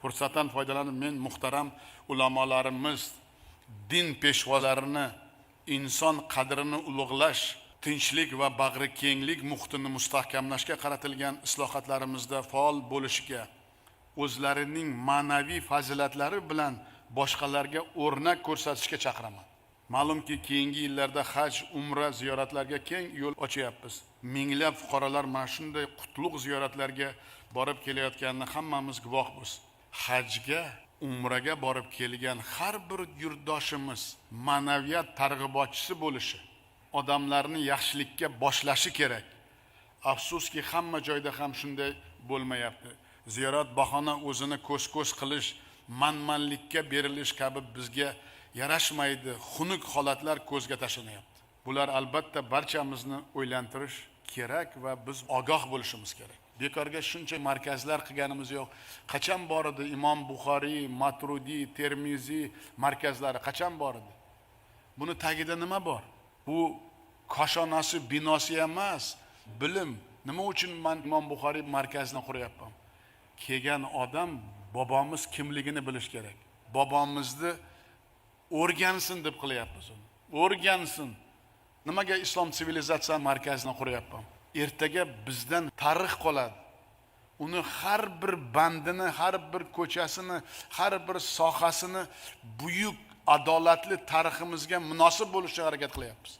Fursatdan foydalanib men muhtaram ulamolarimiz, din peshvolarini inson qadrini ulug'lash, tinchlik va bag'ri kenglik muhitini mustahkamlashga qaratilgan islohotlarimizda faol bo'lishiga, o'zlarining ma'naviy fazilatlari bilan boshqalarga o'rnak ko'rsatishga chaqiraman. Ma'lumki, keyingi yillarda haj, umra ziyoratlarga keng yo'l ochyapmiz. Minglab fuqarolar mana shunday qutlug' ziyoratlarga borib kelayotganini hammamiz guvohmiz. Hajga, umraga borib kelgan har bir yurtdoshimiz ma'naviyat targ'ibotchisi bo'lishi, odamlarni yaxshilikka boshlashi kerak. Afsuski, hamma joyda ham shunday bo'lmayapti. Ziyorat bahona o'zini ko'z-ko'z qilish, manmanlikka berilish kabi bizga yarashmaydi, xunuk holatlar ko'zga tashlanyapti. Bular albatta barchamizni o'ylantirish kerak va biz ogoh bo'lishimiz kerak. Bekorga shuncha markazlar qilganimiz yo'q. Qachon bor edi Imom Buxoriy, Matrudiy, Termiziy markazlari qachon bor edi? Buni tagida nima bor? Bu koshonasi, binosi emas, bilim. Nima uchun men Imom Buxoriy markazini quryapman? Kelgan odam bobomiz kimligini bilish kerak. Bobomizni o'rgansin deb qilyapmiz uni. O'rgansin. Nimaga islom sivilizatsiya markazini quryapman? Ertaga bizdan tarix qoladi. Uni har bir bandini, har bir ko'chasini, har bir sohasini buyuk adolatli tariximizga munosib bo'lishga harakat qilyapmiz.